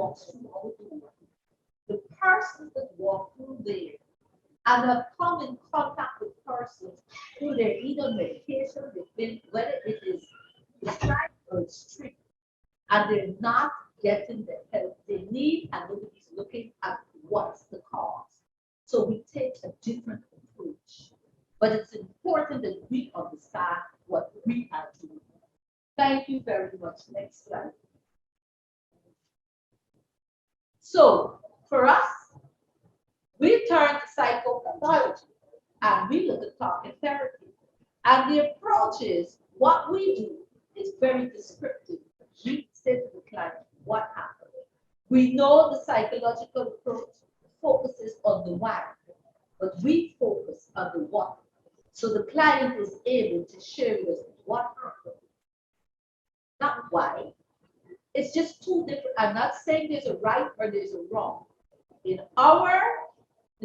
walks through our door, the persons that walk through there and have come in contact with persons through their either medication, they've been, whether it is prescribed or strict, and they're not getting the help they need, and nobody's looking at what's the cause. So we take a different approach. But it's important that we understand what we are doing. Thank you very much. Next slide. So for us, we turn to psychopathology and we look at talking therapy. And the approach is, what we do is very descriptive. We say to the client what happened. We know the psychological approach focuses on the why, but we focus on the what. So the client is able to share with us what happened, not why. It's just two different. I'm not saying there's a right or there's a wrong. In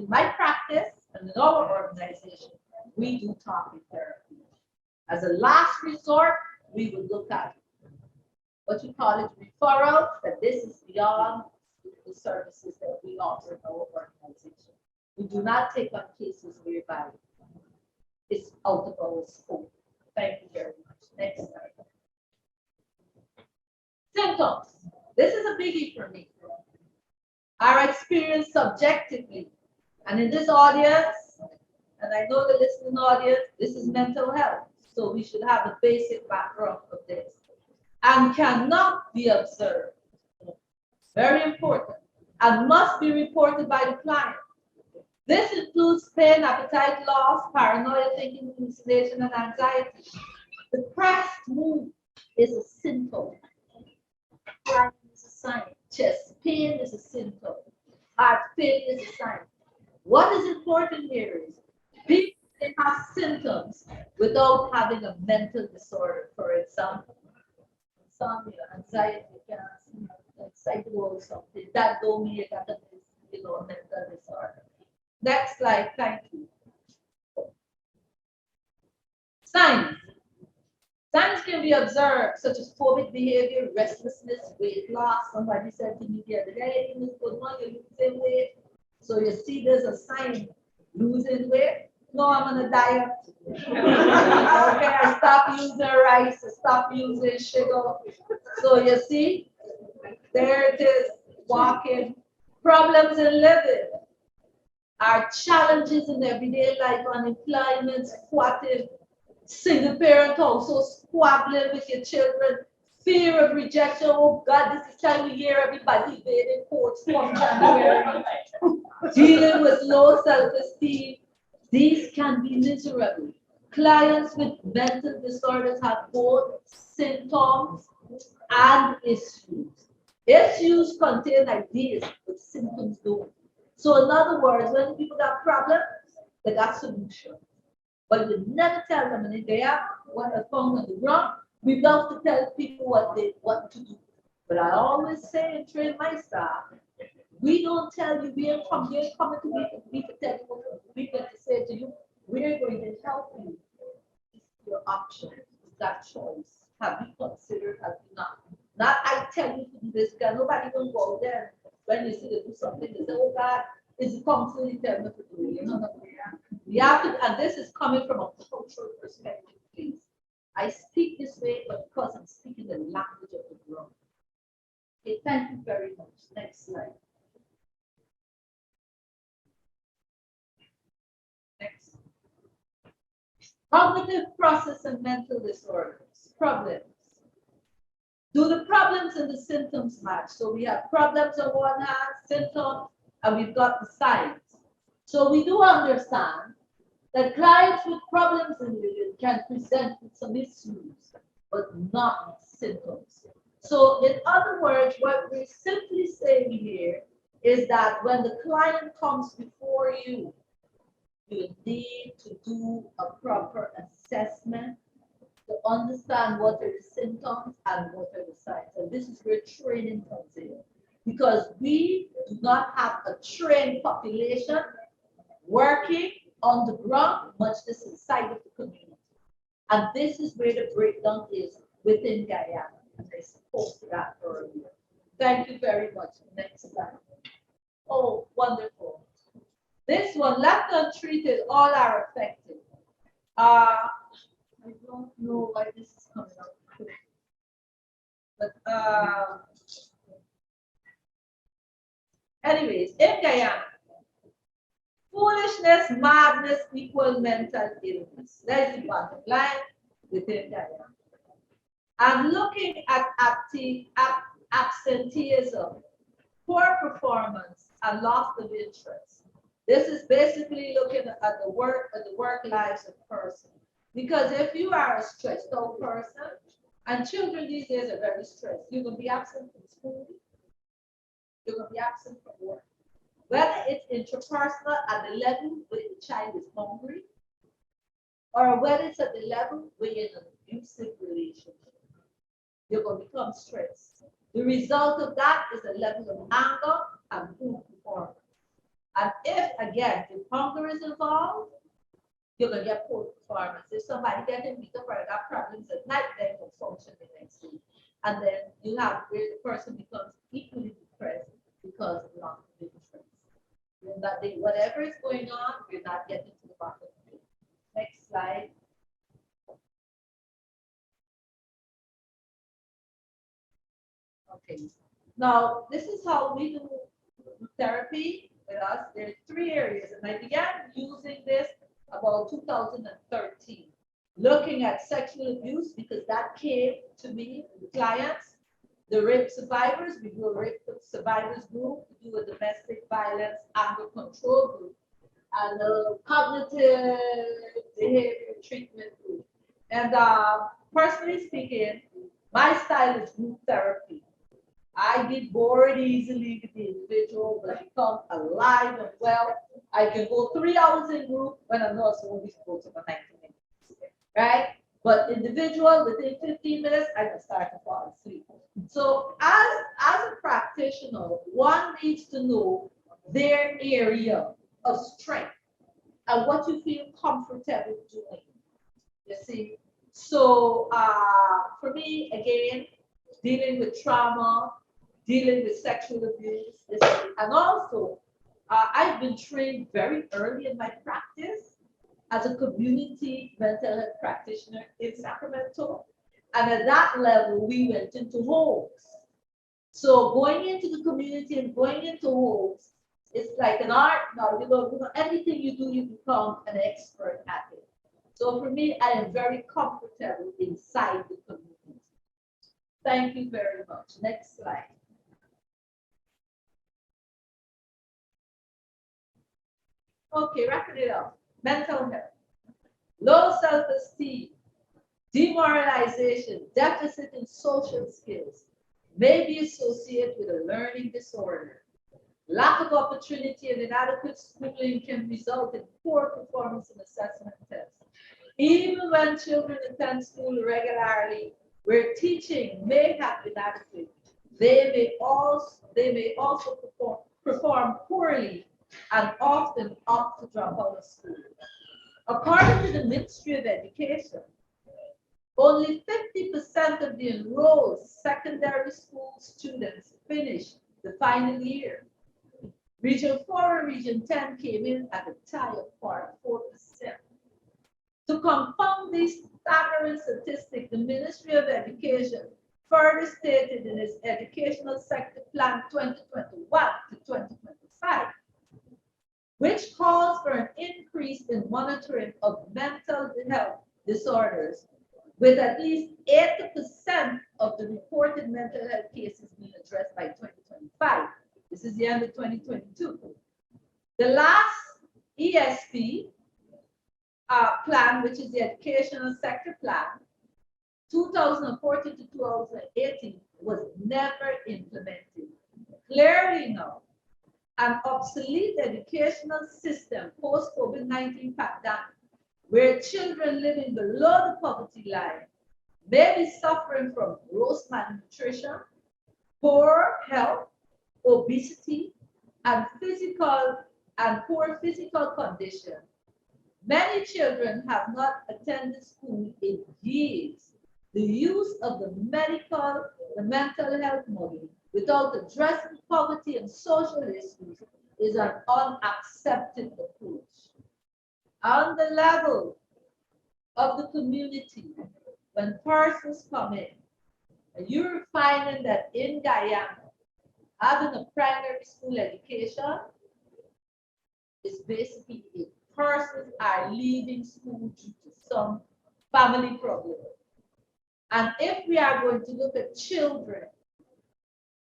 my practice and in our organization, we do talking therapy. As a last resort, we will look at what you call it referral, that this is beyond the services that we offer in our organization. We do not take on cases whereby it's out of our scope. Thank you very much. Next slide. Symptoms. This is a biggie for me. Our experience subjectively. And in this audience, and I know the listening audience, this is mental health. So we should have a basic background of this. And cannot be observed. Very important. And must be reported by the client. This includes pain, appetite loss, paranoia, thinking, hallucination, and anxiety. Depressed mood is a symptom. Crying is a sign. Chest pain is a symptom. Heart pain is a sign. What is important here is people can have symptoms without having a mental disorder. For example, insomnia, anxiety, anxiety or something. That don't mean you got a mental disorder. Next slide, thank you. Signs. Signs can be observed, such as phobic behavior, restlessness, weight loss. Somebody said to me the other day, Ms. Goodman, you're losing weight. So you see there's a sign, losing weight. No, I'm on a diet. Okay, I stop using rice, I stop using sugar. So you see, there it is, walking. Problems in living. Our challenges in everyday life, unemployment, squatting, single parent also squabbling with your children, fear of rejection. Oh God, this is time of year everybody evading courts from January. Dealing with low self-esteem. These can be miserable. Clients with mental disorders have both symptoms and issues. Issues contain ideas, but symptoms don't. So in other words, when people got problems, they got solutions. But we never tell them, and if they have what I found on the ground, we love to tell people what to do. But I always say and train my staff, we don't tell you we're coming to me to tell you what we're going to say to you. We're going to help you. It's your option. It's that choice. Have you considered? Have you not? Not I tell you to do this, because nobody will go there. When you see them do something, they say, oh God, it's constantly telling me to do it. You know, we have to, and this is coming from a cultural perspective, please. I speak this way, but because I'm speaking the language of the world. Okay, thank you very much. Next slide. Next. Cognitive process and mental disorders. Problems. Do the problems and the symptoms match? So we have problems on one hand, symptoms, and we've got the signs. So we do understand that clients with problems in living can present with some issues, but not symptoms. So in other words, what we're simply saying here is that when the client comes before you, you need to do a proper assessment to understand what are the symptoms and what are the signs. And this is where training comes in. Because we do not have a trained population working on the ground, much less inside of the community. And this is where the breakdown is within Guyana. And I spoke to that earlier. Thank you very much. Next slide. Oh, wonderful. This one, left untreated, all are affected. I don't know why this is coming up. But anyways, in Guyana, foolishness, madness equal mental illness. That's the bottom line within Guyana. I'm looking at absenteeism, poor performance, and loss of interest. This is basically looking at the work lives of person. Because if you are a stressed out person, and children these days are very stressed, you're gonna be absent from school, you're gonna be absent from work. Whether it's interpersonal at the level where the child is hungry, or whether it's at the level where you're in an abusive relationship, you're going to become stressed. The result of that is a level of anger and poor performance. And if, again, if hunger is involved, you're going to get poor performance. If somebody getting beat up or got problems at night, they will function the next day. And then you have where the person becomes equally depressed because of lack of interest. Whatever is going on, you're not getting to the bottom of it. Next slide. Okay. Now, this is how we do therapy with us. There are 3 areas, and I began using this about 2013, looking at sexual abuse because that came to me, the clients, the rape survivors. We do a rape survivors group, we do a domestic violence anger control group, and a cognitive behavior treatment group. And personally speaking, my style is group therapy. I get bored easily with the individual, but I become alive and well. I can go 3 hours in group when I'm not only supposed to go 90 minutes, right? But individual, within 15 minutes, I can start to fall asleep. So as a practitioner, one needs to know their area of strength and what you feel comfortable doing. You see, so for me, again, dealing with trauma, dealing with sexual abuse, and also I've been trained very early in my practice as a community mental health practitioner in Sacramento. And at that level, we went into homes. So going into the community and going into homes, it's like an art. Now, anything you do, you become an expert at it. So for me, I am very comfortable inside the community. Thank you very much. Next slide. Okay, wrapping it up. Mental health, low self-esteem, demoralization, deficit in social skills may be associated with a learning disorder. Lack of opportunity and inadequate schooling can result in poor performance in assessment tests. Even when children attend school regularly, where teaching may have been adequate, they may also perform poorly and often opt to drop out of school. According to the Ministry of Education, only 50% of the enrolled secondary school students finish the final year. Region 4 and Region 10 came in at a tie of 4%. To compound these staggering statistics, the Ministry of Education further stated in its Educational Sector Plan 2021 to 2025, which calls for an increase in monitoring of mental health disorders, with at least 80% of the reported mental health cases being addressed by 2025. This is the end of 2022. The last ESP plan, which is the Educational Sector Plan, 2014 to 2018, was never implemented. Clearly now, an obsolete educational system post-COVID-19 pandemic, where children living below the poverty line may be suffering from gross malnutrition, poor health, obesity, and poor physical condition. Many children have not attended school in years. The use of the mental health model without addressing poverty and social issues is an unacceptable approach. On the level of the community, when persons come in, and you're finding that in Guyana, having a primary school education is basically it. Persons are leaving school due to some family problem. And if we are going to look at children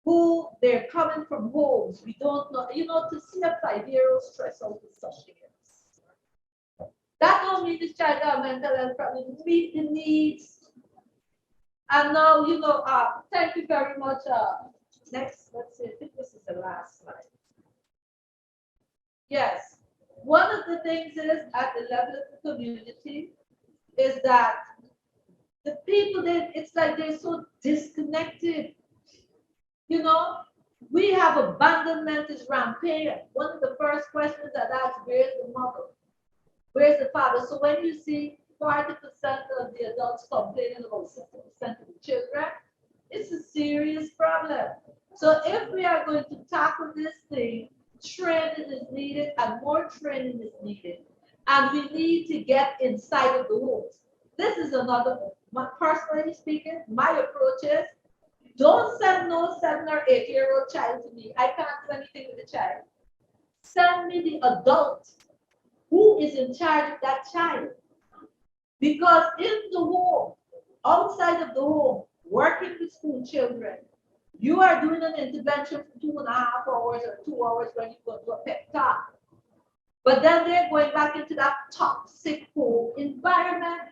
who they're coming from homes, we don't know, to see a 5-year-old stress out with such things. That don't mean this child got mental health problem. Meet the needs. And now, thank you very much. Next, let's see, I think this is the last slide. Yes, one of the things is at the level of the community is that the people, it's like they're so disconnected. We have abandonment is rampant. One of the first questions that I ask, where's the mother? Where's the father? So when you see 40% of the adults complaining about 60% of the children, it's a serious problem. So if we are going to tackle this thing, training is needed and more training is needed. And we need to get inside of the homes. This is another, personally speaking, my approach is, don't send no 7 or 8-year-old child to me. I can't do anything with the child. Send me the adult who is in charge of that child. Because in the home, outside of the home, working with school children, you are doing an intervention for 2.5 hours or 2 hours when you go to a pep talk. But then they're going back into that toxic home environment.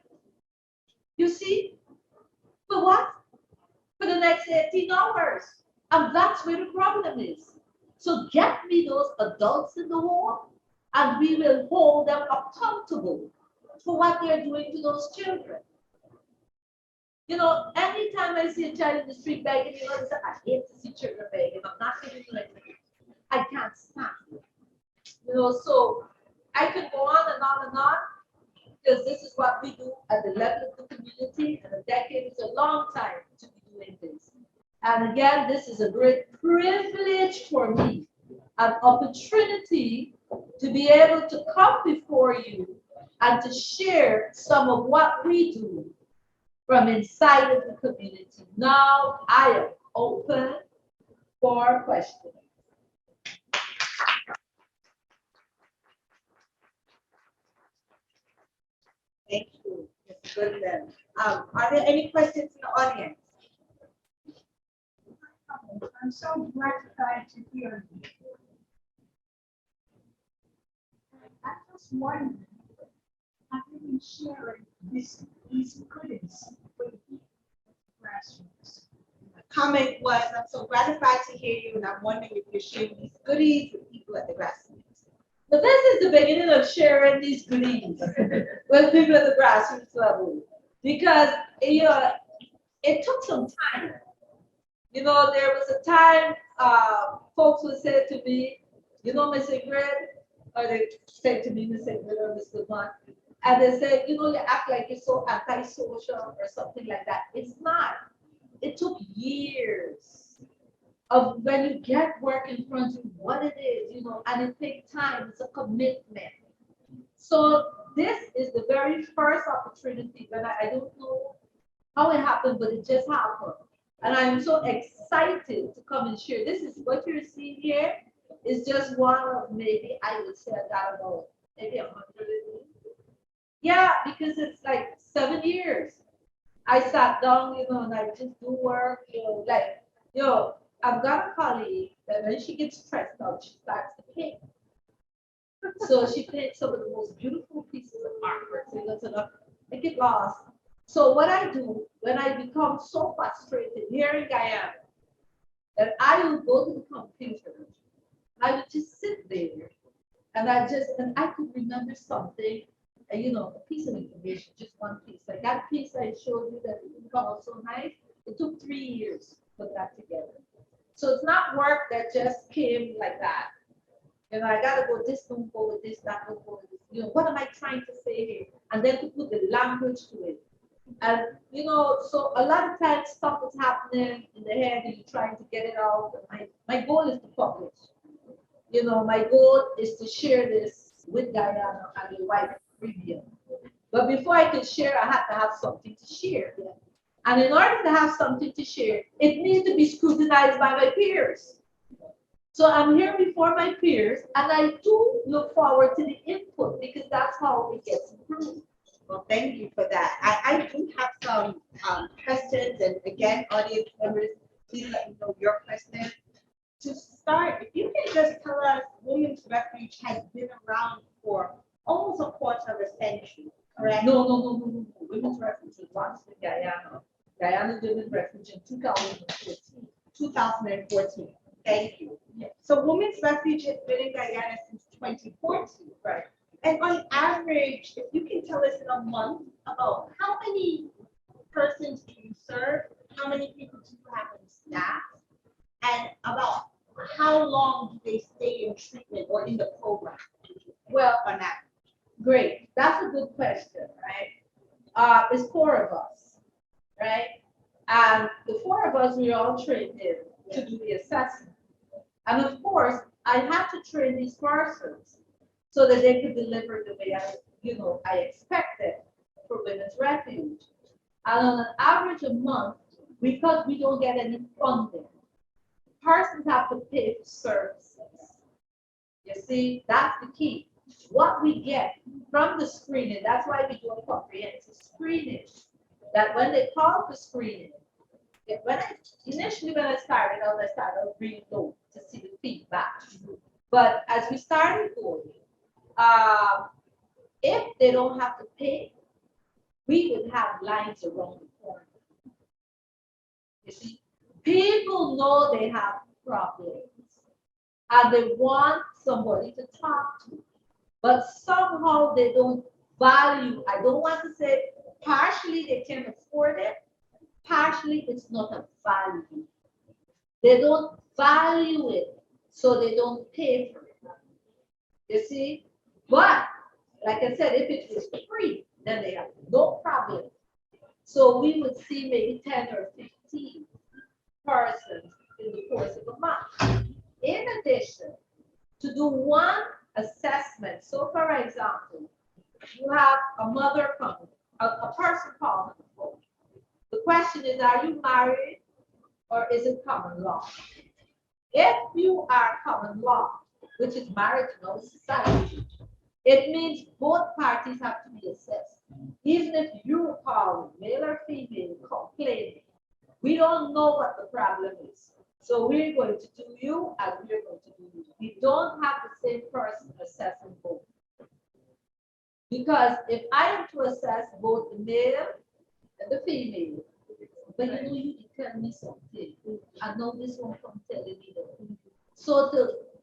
You see? For what? For the next 18 hours. And that's where the problem is. So get me those adults in the home and we will hold them accountable for what they're doing to those children. Anytime I see a child in the street begging, I hate to see children begging. I'm not going to like it. I can't stand it. So I could go on and on and on because this is what we do at the level of the community, and a decade is a long time to be doing this. And again, this is a great privilege for me, an opportunity to be able to come before you and to share some of what we do from inside of the community. Now I am open for questions. Thank you, Ms. Goodman. Are there any questions in the audience? I'm so gratified to hear you. I just wondering, have you been sharing these goodies with the grassroots? My comment was, I'm so gratified to hear you, and I'm wondering if you're sharing these goodies with people at the grassroots. But this is the beginning of sharing these goodies with people at the grassroots level. Because, it took some time. There was a time folks would say to me, Miss Ingrid, or they say to me, Miss Ingrid or Miss Goodman, and they say, you act like you're so antisocial or something like that. It's not. It took years of when you get work in front of you, what it is, and it takes time. It's a commitment. So this is the very first opportunity when I don't know how it happened, but it just happened. And I'm so excited to come and share. This is what you're seeing here is just one of maybe, I would say I got about maybe 100. Yeah, because it's like 7 years. I sat down, and I just do work, I've got a colleague that when she gets stressed out, she starts to paint. So she paints some of the most beautiful pieces of artwork. So I get lost. So what I do when I become so frustrated here in Guyana, that I will go to the computer, I would just sit there, and I could remember something, a piece of information, just one piece. Like that piece I showed you that didn't come out so nice, it took 3 years to put that together. So it's not work that just came like that. I gotta go, this don't go with this, that don't go with this. What am I trying to say here? And then to put the language to it. And so a lot of times stuff is happening in the head and you're trying to get it out. And my goal is to publish. My goal is to share this with Guyana and the white Caribbean. But before I could share, I had to have something to share. And in order to have something to share, it needs to be scrutinized by my peers. So I'm here before my peers, and I do look forward to the input because that's how it gets improved. Well, thank you for that. I do have some questions, and again, audience members, please let me know your questions. To start, if you can just tell us, Women's Refuge has been around for almost a quarter of a century, correct? No. Women's Refuge was launched in Guyana. Guyana Women's Refuge in 2014. 2014. Thank you. Yeah. So Women's Refuge has been in Guyana since 2014. Right. And on average, if you can tell us in a month about how many persons do you serve, how many people do you have on staff, and about how long do they stay in treatment or in the program? Well, on that. great. That's a good question, right? It's 4 of us, right? And the 4 of us, we all trained in to do the assessment. And of course, I had to train these persons so that they could deliver the way I expected for Women's Refuge. And on an average a month, because we don't get any funding, persons have to pay for services. You see, that's the key. What we get from the screening, that's why we do a comprehensive screening. That when they call for screening, initially when I started out really low to see the feedback. But as we started going, if they don't have to pay, we would have lines around the corner. You see, people know they have problems and they want somebody to talk to, but somehow they don't value. I don't want to say partially they can afford it, partially it's not a value. They don't value it, so they don't pay for it. You see? But like I said, if it was free, then they have no problem. So we would see maybe 10 or 15 persons in the course of a month. In addition, to do one assessment. So for example, you have a mother coming, a person calling the phone. The question is, are you married or is it common law? If you are common law, which is marriage in our society, it means both parties have to be assessed. Even if you call male or female complaining, we don't know what the problem is. So we're going to do you and we're going to do you. We don't have the same person assessing both. Because if I am to assess both the male and the female, but you tell me something, I know this one from telling me that. So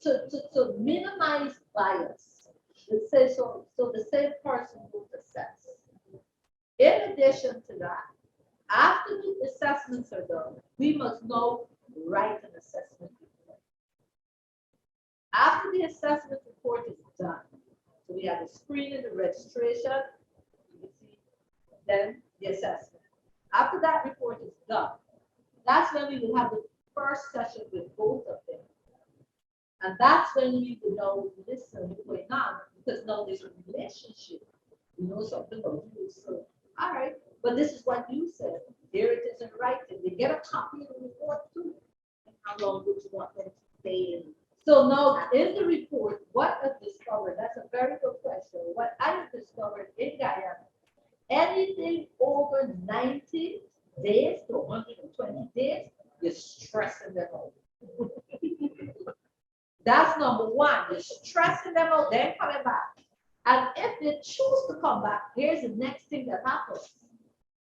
to minimize bias, let's say so the same person will assess. In addition to that, after the assessments are done, we must now write an assessment report. After the assessment report is done, so we have the screening, the registration, then the assessment. After that report is done, that's when we will have the first session with both of them. And that's when we will know, listen, what's going on, because now there's a relationship. You know something about you. So, all right, but this is what you said. Here it is in writing. They get a copy of the report too. And how long would you want them to stay in? So now in the report, what I've discovered, that's a very good question. What I have discovered in Guyana, anything over 90 days to 120 days, you're stressing them out. That's number one. You're stressing them out, they're coming back. And if they choose to come back, here's the next thing that happens.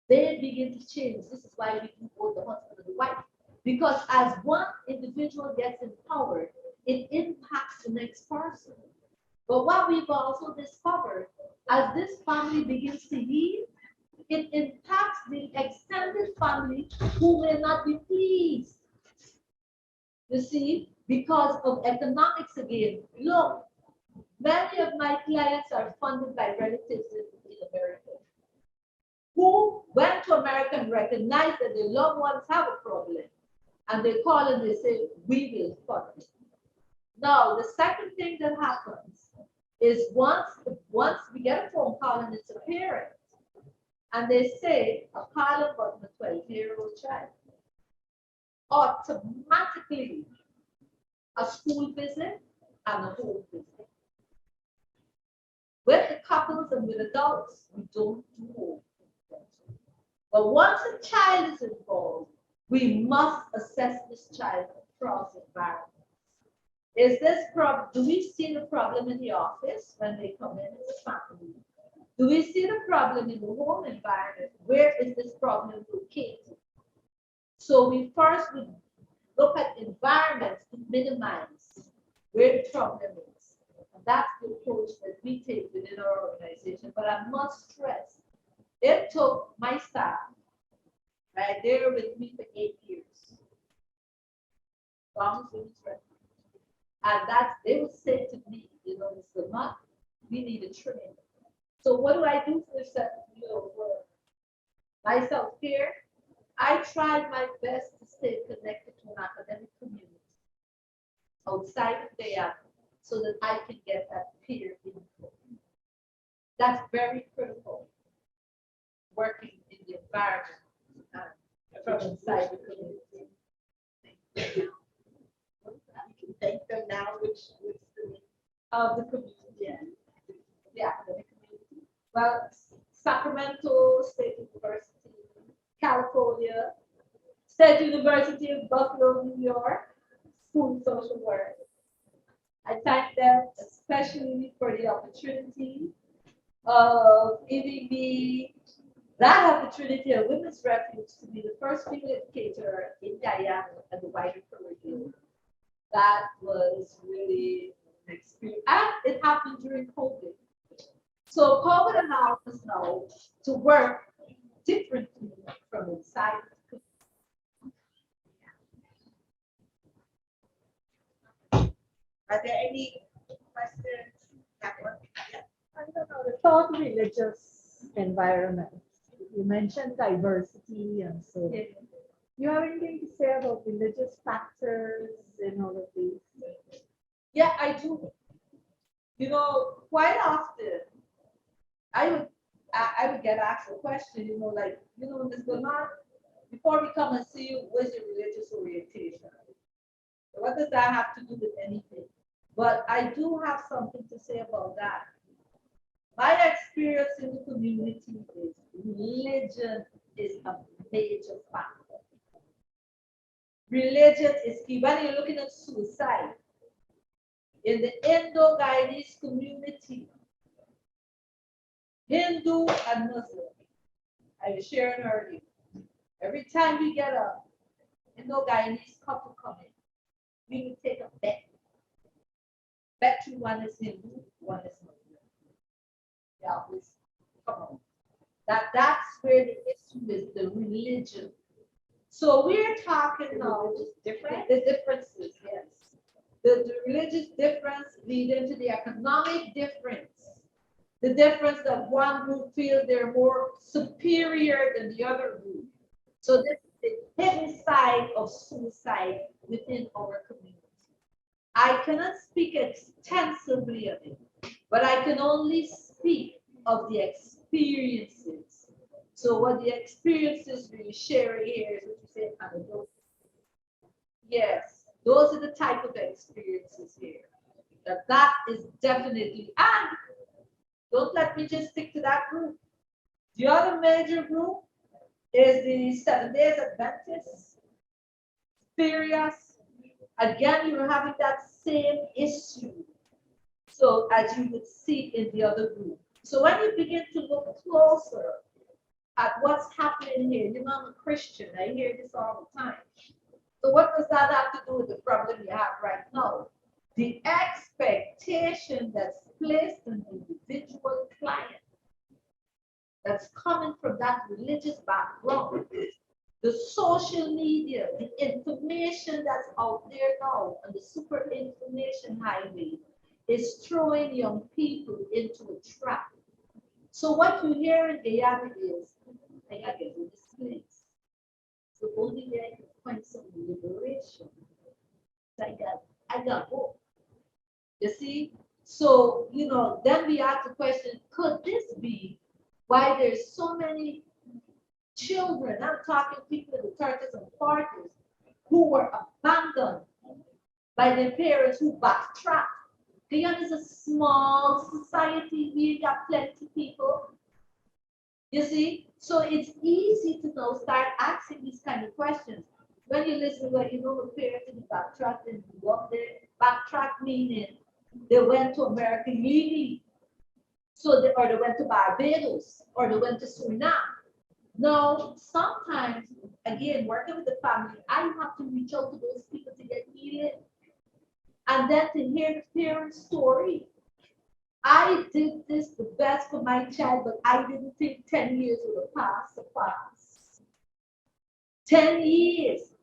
They begin to change. This is why we do both the husband and the wife. Because as one individual gets empowered, it impacts the next person. But what we've also discovered, as this family begins to heal, it impacts the extended family who may not be pleased. You see, because of economics again. Look, many of my clients are funded by relatives in America. who went to America and recognized that their loved ones have a problem. And they call and they say, we will fund it. Now, the second thing that happens is once we get a phone call and it's a parent, and they say, a call about a 12-year-old child, automatically a school visit and a home visit. With the couples and with adults, we don't do home visits. But once a child is involved, we must assess this child across environments. Is this problem, do we see the problem in the office when they come in as a family? Do we see the problem in the home environment? Where is this problem located? So we first would look at environments to minimize where the problem is. And that's the approach that we take within our organization. But I must stress, it took my staff, right, they were with me for 8 years. And that they would say to me, you know, Mr. Mark, we need a training. So what do I do for myself here? I tried my best to stay connected to an academic community outside of Guyana so that I can get that peer input. That's very critical, working in the environment from inside the community. You can thank them now, which the Of the community, the academic community. Well, Sacramento State University, California, State University of Buffalo, New York, School of Social Work. I thank them especially for the opportunity of giving me that opportunity at Women's Refuge to be the first female educator in Guyana and the wider Caribbean. That was really an experience. And it happened during COVID. So COVID allowed us now to work differently from inside. Are there any questions? Yeah. I don't know, the thought religious environment. You mentioned diversity and so. You have anything to say about religious factors in all of these? Yeah, I do. You know, quite often I would get asked a question, you know, like, you know, Ms. Goodman, before we come and see you, what's your religious orientation? What does that have to do with anything? But I do have something to say about that. My experience in the community is religion is a major factor. Religion is key. When you're looking at suicide, in the Indo-Guyanese community, Hindu and Muslim, I was sharing earlier, every time we get a Indo-Guyanese couple coming, we will take a bet. Bet you one is Hindu, one is Muslim. Yeah, please, come on. That's where the issue is, the religion. So we're talking now the differences, yes. The religious difference lead into the economic difference. The difference that one group feels they're more superior than the other group. So this is the hidden side of suicide within our community. I cannot speak extensively of it, but I can only speak of the experiences. So what the experiences we share here is what you say anecdotal. Yes, those are the type of experiences here. That is definitely, and don't let me just stick to that group. The other major group is the 7 Days Adventists. Serious. Again, you're having that same issue. So as you would see in the other group. So when you begin to look closer at what's happening here, you know, I'm a Christian, I hear this all the time. So what does that have to do with the problem you have right now? The expectation that's placed on the individual client that's coming from that religious background, the social media, the information that's out there now on the super information highway is throwing young people into a trap. So what you hear in Guyana is I gotta get rid of this place. So only way I can find some liberation. So I got hope. You see? So, then we ask the question, could this be why there's so many children, I'm talking people in the 30s and 40s, who were abandoned by their parents who backtracked. Guyana is a small society, we got plenty people. You see? So it's easy to now start asking these kind of questions. When you listen, well, the parents in the backtrack and what they backtrack meaning they went to America illegally. So or they went to Barbados or they went to Suriname. Now, sometimes, again, working with the family, I have to reach out to those people to get healing. And then to hear the parent's story. I did this the best for my child, but I didn't think 10 years would have passed so fast. 10 years.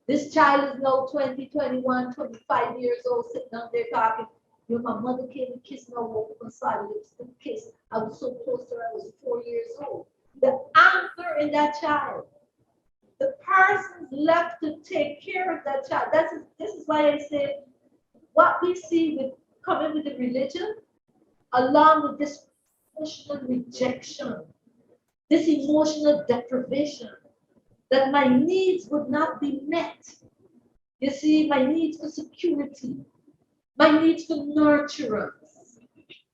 This child is now 20, 21, 25 years old, sitting out there talking. My mother came and kissed my woke up inside lips and kiss. I was so close to her, I was 4 years old. The anchor in that child. The person's left to take care of that child. This is why I say what we see with coming with the religion, along with this emotional rejection, this emotional deprivation, that my needs would not be met. You see, my needs for security, my needs for nurturance,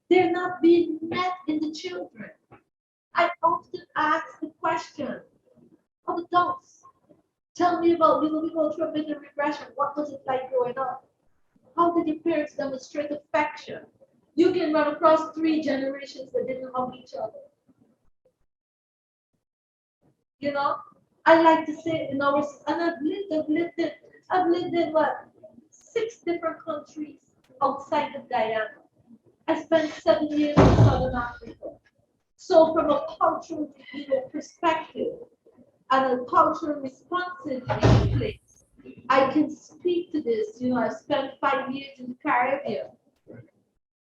they're not being met in the children. I often ask the question of adults, tell me about, we go through a bit of regression. What was it like growing up? How did your parents demonstrate affection? You can run across 3 generations that didn't hug each other. I like to say, and I've lived in what, 6 different countries outside of Guyana. I spent 7 years in Southern Africa. So from a cultural, perspective and a cultural responsive place, I can speak to this. I spent 5 years in the Caribbean.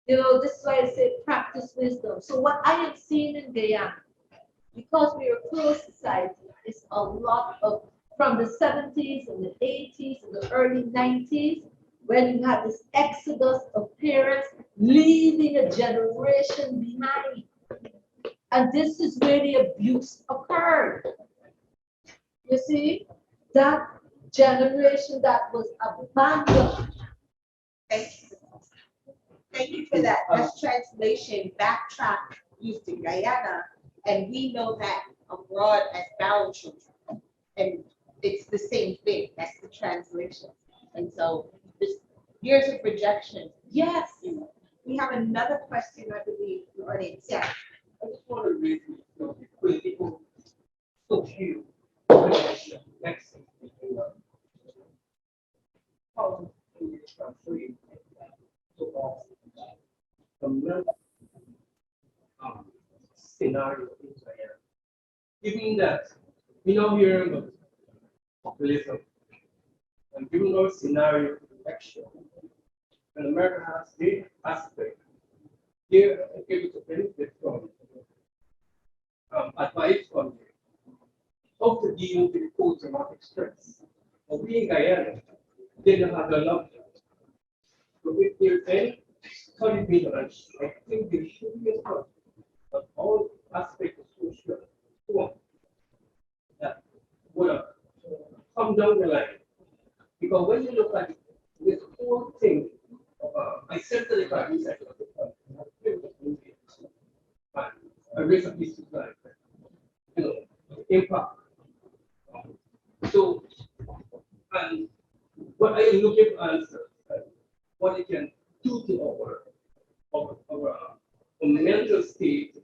This is why I say practice wisdom. So what I have seen in Guyana, because we are a closed society, is a lot of, from the 70s and the 80s and the early 90s, when you have this exodus of parents leaving a generation behind. And this is where the abuse occurred. You see, that generation that was abandoned. Thank you for that. That's translation, backtrack used in Guyana. And we know that abroad as barrel children. And it's the same thing. That's the translation. And so this years of rejection. Yes. We have another question, I believe, in the audience. Yeah. I just want to read when people so few connection next between how do we translate to all the mental scenario in Guyana? Given that we now hear about populism and given our scenario of election, and America has the aspect, they are able to benefit from advice from you how to deal with the post-traumatic stress. But we in Guyana didn't have the luxury. But if there's any study being done, I think there should be a study on all aspects of social reform that would have come down the line. Because when you look at this whole thing, I said to the private sector, I raise a piece of life, impact. So, and what I look at answers, what it can do to our mental state,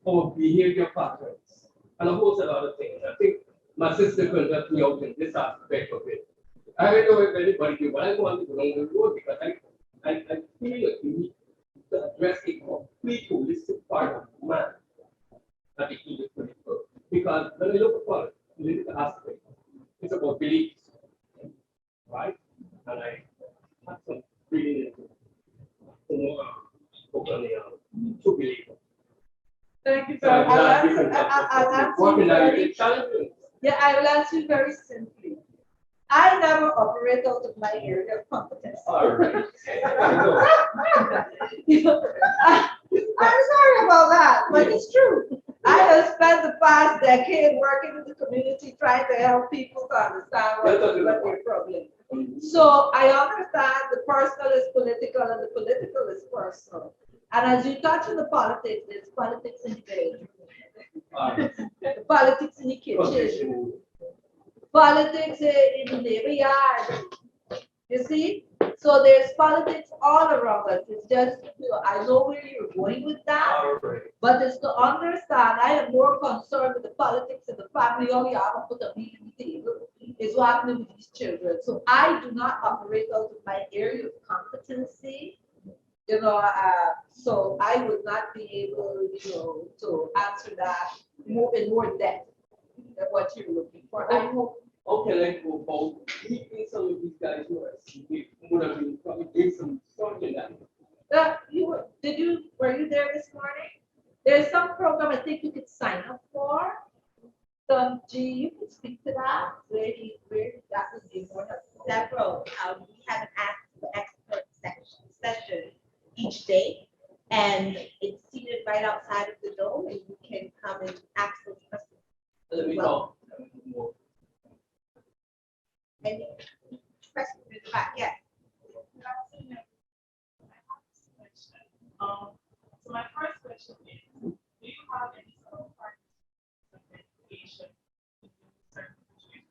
our behavior patterns, and a whole lot of other things. I think my sister can help me out in this aspect of it. I don't know if anybody do, but I want to go along the road because I feel like we need to address a complete holistic part of man that is needed for people. Because when I look upon political aspect, it's about beliefs, right? And I have some reading into more to believe. Thank you So I'll answer, different I'll answer you working out very, your challenging. yeah, I will answer you very simply. I never operate out of my area of competence. All right. You know, I'm sorry about that, but it's true. I have spent the past decade working in the community trying to help people to understand what their problem is. So I understand the personal is political and the political is personal. And as you touch on the politics, there's politics in the bedroom, the politics in the kitchen, politics in the neighbor yard. You see? So there's politics all around us. It's just, I know where you're going with that, but it's to understand, I am more concerned with the politics of the family. All you have to put a meat on the table is what happening with these children. So I do not operate out of my area of competency. So I would not be able, to answer that in more depth than what you're looking for. I hope. Okay, let's go forward. Meeting some of these guys who are would have been probably doing some something that. Were you there this morning? There's some program I think you could sign up for. You could speak to that. Where that would be more helpful. Several, we have an expert session each day, and it's seated right outside of the dome, and you can come and ask those questions. Let me talk. Any questions in the back? Yes. So my first question is, do you have any sort of participation in certain situations?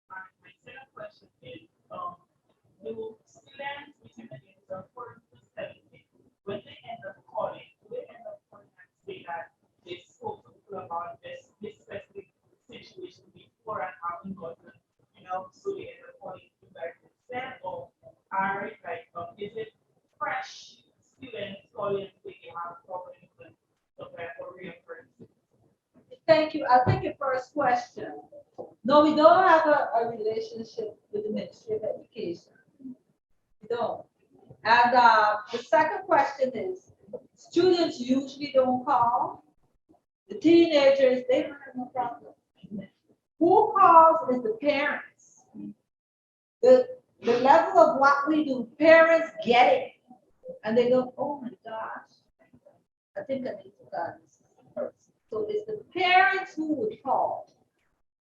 My second question is, do students between the ages of 4 to 17, when they end up calling, do they end up calling and say that they spoke to people about this specific situation before and haven't gotten, so they end up calling you guys instead, or are it like, is it fresh students calling and say they have problems and stuff like that, or reoccurring? Thank you. I'll take your first question. No, we don't have a relationship with the Ministry of Education. We don't. And the second question is, students usually don't call. The teenagers, they don't have no problem. Who calls is the parents. The level of what we do, parents get it. And they go, oh my gosh, I think I need to call this person. So it's the parents who would call.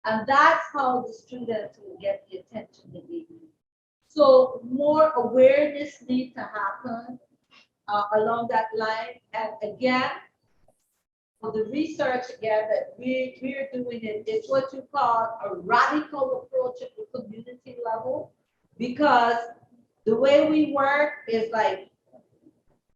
And that's how the students will get the attention they need. So more awareness needs to happen along that line. And again, for the research again that we're doing it's what you call a radical approach at the community level, because the way we work is like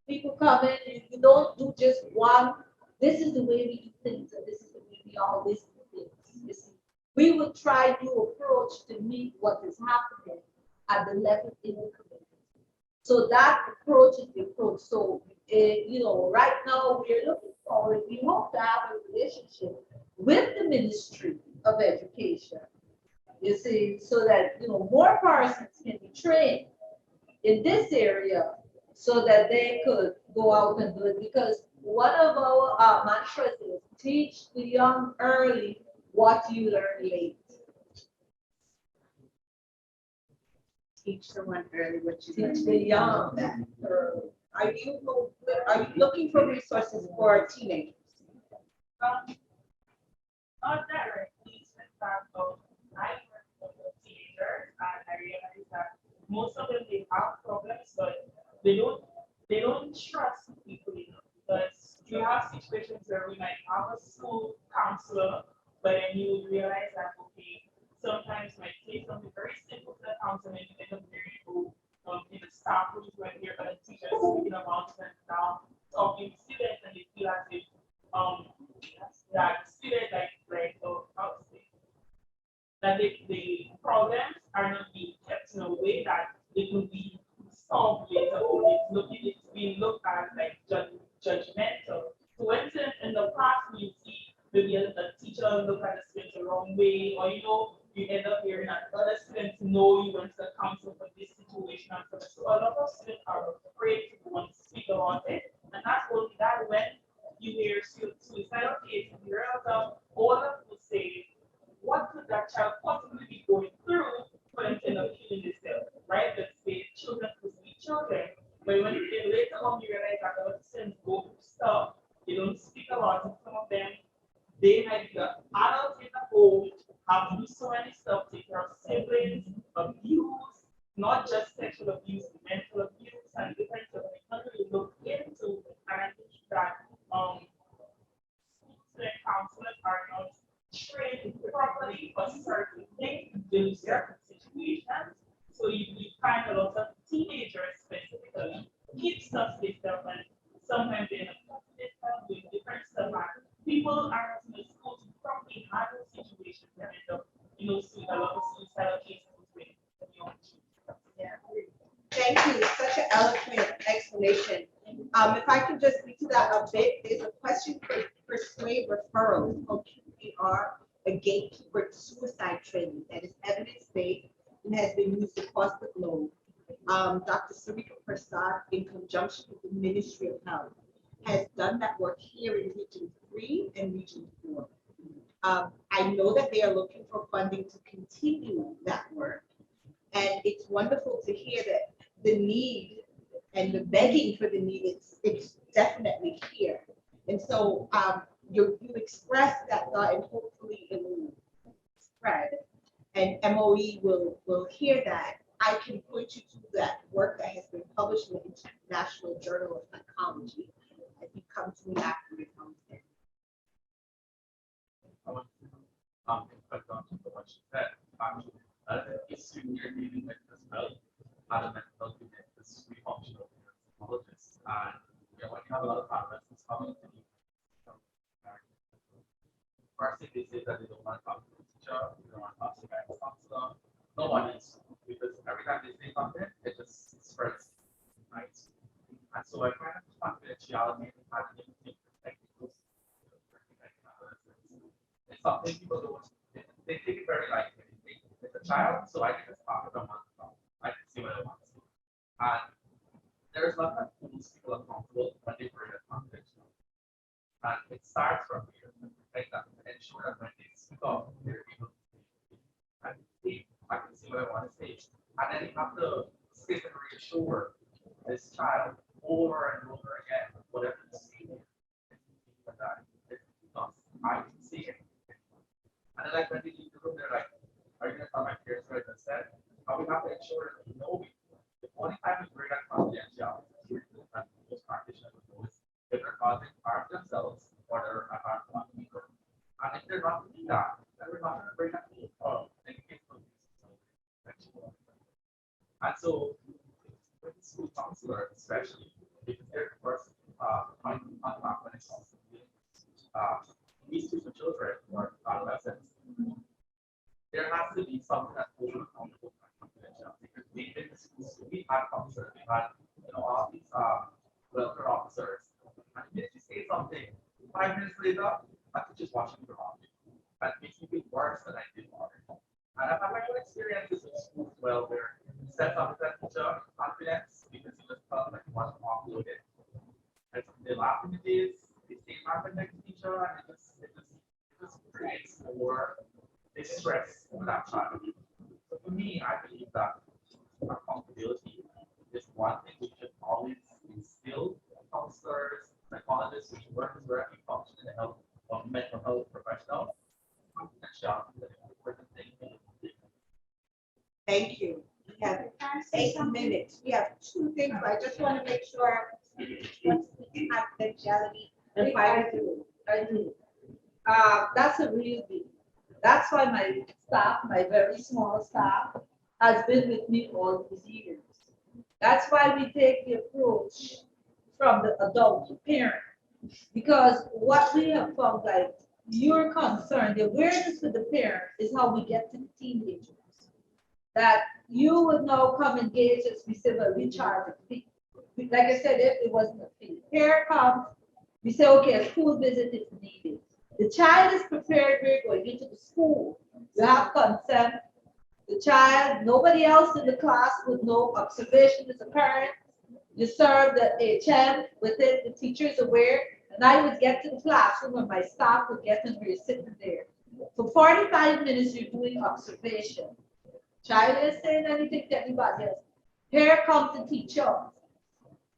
people come in, you don't do just one, this is the way we do things, and this is the way we always do things. We will try new approach to meet what is happening at the level in the community. So that approach is the approach. So, right now we're looking forward, we hope to have a relationship with the Ministry of Education, you see, so that, more persons can be trained in this area so that they could go out and do it. Because one of our mantras is teach the young early what you learn late. Teach someone early what you Teach the young early. Are you looking for resources for teenagers? Not directly, in fact, I work with teenagers, and I realize that most of them, they have problems, but they don't trust people enough. Because you have situations where we might have a school counselor, but then you realize that, okay, sometimes might take something very simple to the counselor, and you end up hearing people in the staff rooms when you're other teachers speaking about it and now talking to students, and they feel as if that students that the problems are not being kept in a way that they can be solved later on. It's being looked at like judgmental. So when in the past you see maybe the teacher look at the students the wrong way, or you end up hearing that other students know you went to the council for this situation and so a lot of students are afraid to want to speak about it. And that's only that when you hear suicidal cases, you hear about all of will say, what could that child possibly be going through for them to end up killing themselves, right? Let's say children could be children, but when they later on you realize that adolescents go through stuff, they don't speak a lot, and some of them, they might be the adults in the home, have to do so many stuff, take care of siblings, abuse, not just sexual abuse, mental abuse, and different stuff we can't really look into. And I think that student counselors are not trained properly for certain things to deal with certain situations. So you find a lot of teenagers specifically keep stuff to themselves, and sometimes they're not doing different stuff. And people are in the school to properly handle situations and end up, seeing a lot of suicidal cases with young children. Yeah. Thank you. Such an eloquent explanation. If I can just speak to that a bit, there's a question for stray referrals called QPR, a gatekeeper suicide training that is evidence-based and has been used across the globe. Dr. Sarika Prasad, in conjunction with the Ministry of Health, has done that work here in Region 3 and Region 4. I know that they are looking for funding to continue that work. And it's wonderful to hear that the need and the begging for the need, it's definitely here. And so you expressed that thought, and hopefully it will spread. And MOE will hear that. I can point you to that work that has been published in the International Journal of Psychology. If you come to me after it comes in. Reflect on what she said. Actually, issue we're dealing with as well, other mental health unit, this we functional psychologists, and when you have a lot of adolescents coming to you, first thing they say that they don't want to talk to the teacher, they don't want to talk to the guidance counselor, no one is, because every time they say something, it just spreads, right? And so I find confidentiality and having different technicals. It's something people don't, they take it very lightly. It's a child, so I can just talk to them on the phone. I can see what I want to see. And there's nothing that holds people accountable when they bring it confidential. And it starts from here. Like that, ensure that when they speak up, they're able to speak. And I can see what I want to say. And then you have to sit and reassure this child over and over again, whatever the scene is. I can see it. And then like when they leave the room, they're like, are you gonna tell my peers what I just said? We have to ensure that we know the only time we bring that confidentiality, and most practitioners know is if they're causing harm themselves or they're harm to other people. And if they're not doing that, then we're not gonna bring that up in case of sexual. And so with the school counselor, especially because they're the first point of contact when it comes to these two children or adolescents, there has to be something that's over accountable for confidentiality. Because we've been to schools, we've had counselors, we've had all these welfare officers. And if you say something 5 minutes later, I could just watch you around you. That makes me feel worse than I did already. And I've had my own experiences in schools as well, where you said something to that teacher, confidence, because you just felt like you want to offload it. And they laugh in the days, they stay laughing next to each other, and it just creates more distress for that child. So for me, I believe that accountability is one thing we should always instill counselors, psychologists, which work as directly function in the health of mental health professionals. Thank you. We have 8 minutes. We have 2 things, but I just want to make sure confidentiality. And I do. That's a real deal. That's why my staff, my very small staff, has been with me all these years. That's why we take the approach from the adult to parent. Because what we have found, like you're concerned, the awareness with the parent is how we get to the teenagers. That you would now come engage us, we say, well, we charge a fee. Like I said, if it wasn't a fee, parent comes, we say, okay, a school visit is needed. The child is prepared, we're going into the school. You have consent. The child, nobody else in the class would know, observation as a parent. You serve the HM within, the teacher is aware, And I would get to the classroom and my staff would get and we're sitting there. For 45 minutes, you're doing observation. Child is saying anything to anybody else. Here comes the teacher.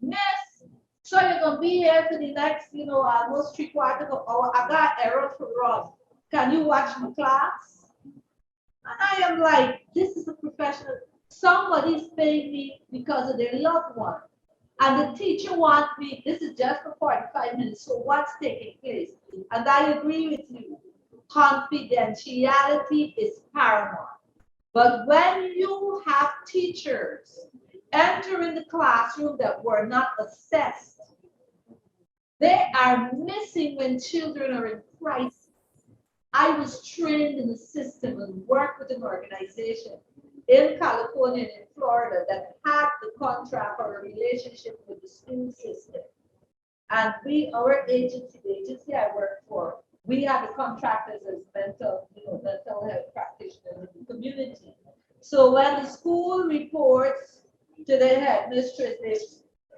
Miss, so you're gonna be here for the next, almost 3/4 of an hour. I got error for run. Can you watch my class? And I am like, this is a professional. Somebody's paying me because of their loved one. And the teacher wants me, this is just for 45 minutes. So what's taking place? And I agree with you. Confidentiality is paramount. But when you have teachers enter in the classroom that were not assessed, they are missing when children are in crisis. I was trained in the system and worked with an organization in California and in Florida that had the contract or a relationship with the school system. And our agency, the agency I work for, we have the contractors as mental health practitioners in the community. So when the school reports to the headmistress, they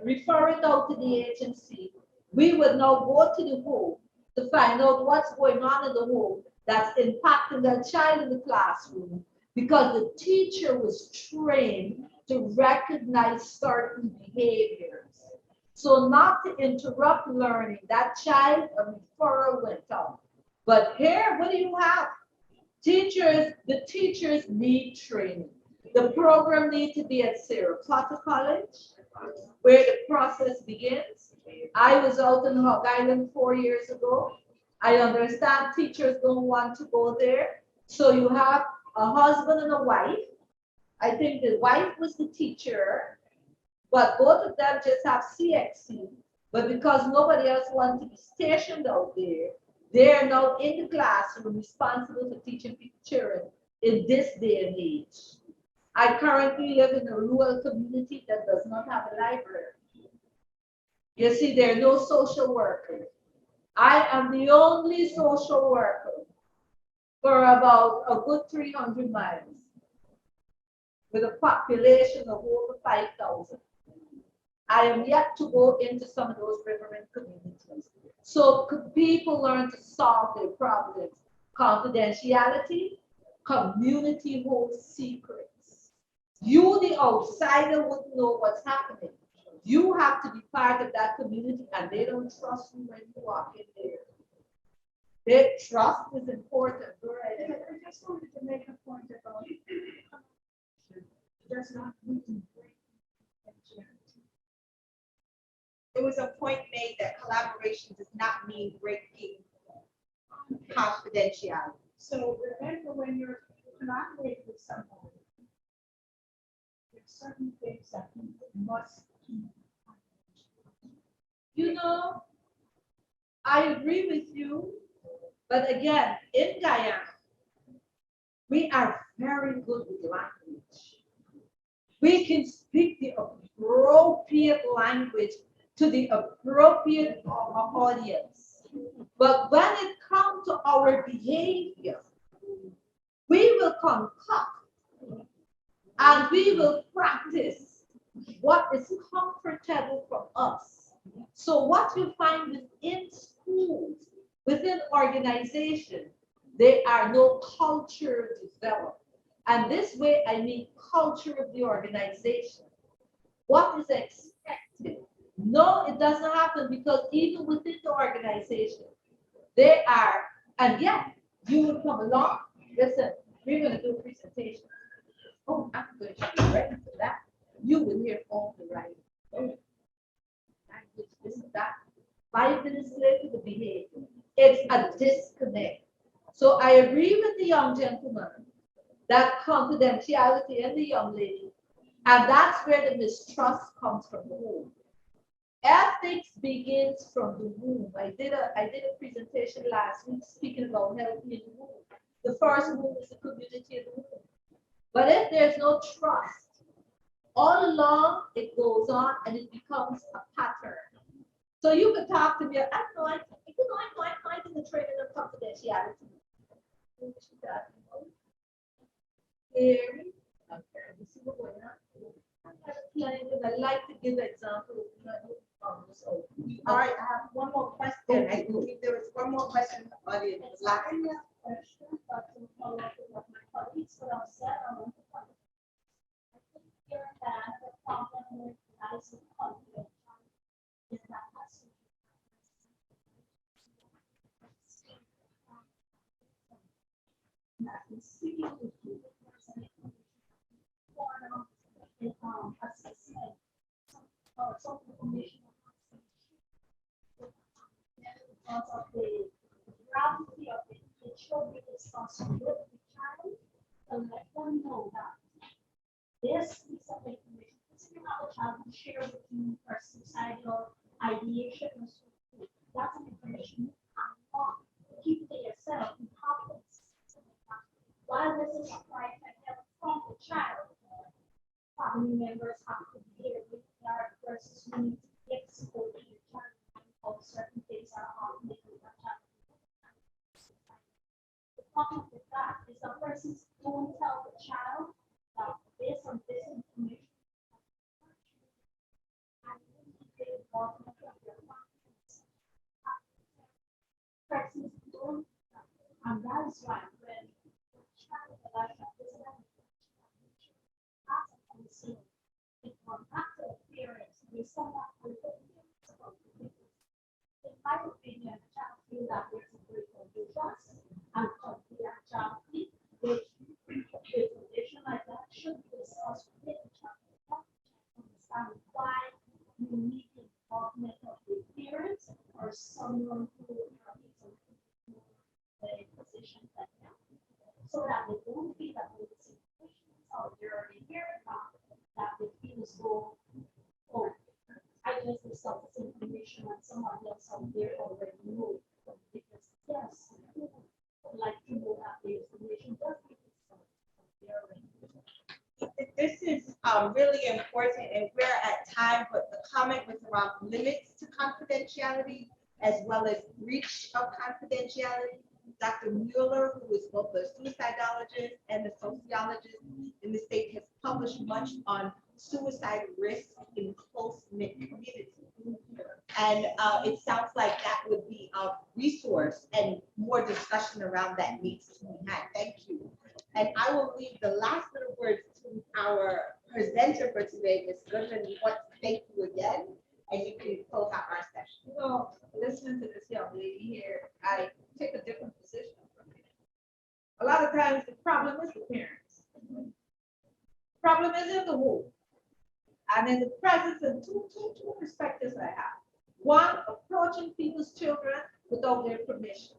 refer it out to the agency. We would now go to the home to find out what's going on in the home that's impacting that child in the classroom, because the teacher was trained to recognize certain behaviors. So not to interrupt learning, that child, a referral went out. But here, what do you have? Teachers, the teachers need training. The program needs to be at Sarasota College, where the process begins. I was out in Hog Island 4 years ago. I understand teachers don't want to go there. So you have a husband and a wife. I think the wife was the teacher, but both of them just have CXC. But because nobody else wants to be stationed out there, they are now in the classroom responsible for teaching children in this day and age. I currently live in a rural community that does not have a library. You see, there are no social workers. I am the only social worker for about a good 300 miles with a population of over 5,000. I am yet to go into some of those riverine communities. So people learn to solve their problems. Confidentiality, community holds secrets. You, the outsider, wouldn't know what's happening. You have to be part of that community, and they don't trust you when you walk in there. Their trust is important. Right? I just wanted to make a point about does not mean break confidentiality. There was a point made that collaboration does not mean breaking confidentiality. So remember, when you're collaborating with someone, there's certain things that you must keep. I agree with you, but again, in Guyana, we are very good with language. We can speak the appropriate language to the appropriate audience. But when it comes to our behavior, we will concoct and we will practice what is comfortable for us. So what you find within schools, within organizations, there are no culture developed. And this way, I mean culture of the organization. What is expected? No, it doesn't happen, because even within the organization, they are, and yet you will come along. Listen, we're going to do a presentation. Oh, I'm going to be ready for that. You will hear all the right. Oh, this and that. 5 minutes later, the behavior. It's a disconnect. So I agree with the young gentleman that confidentiality and the young lady, and that's where the mistrust comes from the home. Ethics begins from the womb. I did a presentation last week speaking about healthy in the womb. The first womb is the community in the womb. But if there's no trust, all along it goes on and it becomes a pattern. So you can talk to me. I know I did the training of confidentiality. Here, okay, this is what we're not. I have a client and I like to give examples. So, All right, I have one more question. I believe there was one more question in the audience. Last. Question, but to follow up with what my colleagues would have said, I want to follow. I think here and there, the problem with lies of confidence is that as that is speaking with you, there's an information assessment, some information because of the gravity of it, it should be discussed with the child to let them know that this piece of information, this is how the child can share with you for suicidal ideation and so forth. That's an information you cannot keep to yourself in confidence. While this is a private help from the child, family members have to be here with their versus we need to get support to your child of certain things are happening with that child. The problem with that is the persons don't tell the child that based on this information and the involvement of your parents. Persons don't, and that is why when the child realizes that this is if one after parents, we send out for the parents about the people. In my opinion, the child feel that there's a great trust and confidentiality, which information like that should be discussed with the child. Understand why you need the involvement of the parents or someone who is in a position like that, so that they don't feel that the situations are already here now. That they feel so, oh, I just discussed this information and someone else out there already knew. Because yes, I would like to know that the information does give This is really important, and we're at time, but the comment was around limits to confidentiality as well as breach of confidentiality. Dr. Mueller, who is both a suicidologist and a sociologist in the state, has published much on suicide risk in close-knit communities. And it sounds like that would be a resource, and more discussion around that needs to be had. Thank you. And I will leave the last little words to our presenter for today, Ms. Goodman. We want to thank you again, and you can close out our session. you know, listening to this young lady here, I take a different position from her. A lot of times the problem is the parents. Problem is in the home. And in the presence of two perspectives I have. One, approaching people's children without their permission.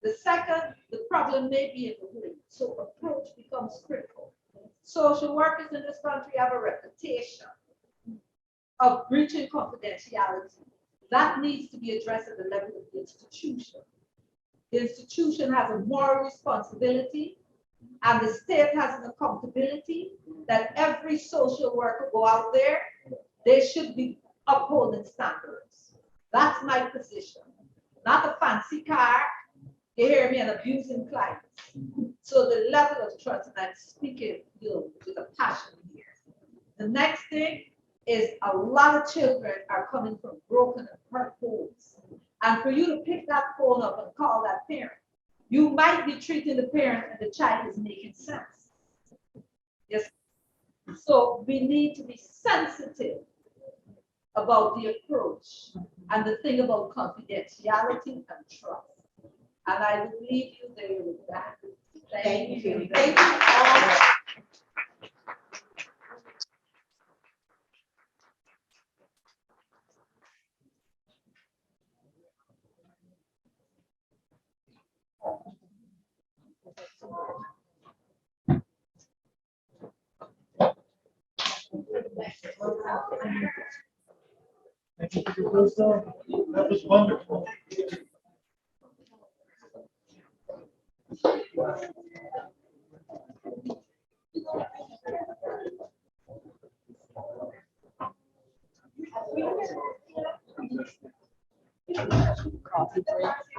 The second, the problem may be in the home, so approach becomes critical. Social workers in this country have a reputation of breaching confidentiality. That needs to be addressed at the level of the institution. The institution has a moral responsibility, and the state has an accountability that every social worker go out there, they should be upholding standards. That's my position. Not a fancy car, you hear me, and abusing clients. So the level of trust, and I'm speaking with a passion here. The next thing is a lot of children are coming from broken and hurt homes. And for you to pick that phone up and call that parent, you might be treating the parent and the child is making sense. Yes. So we need to be sensitive about the approach and the thing about confidentiality and trust. And I will leave you there with that. Thank you. Thank you all. Thank you for your wisdom. That was wonderful. Coffee break.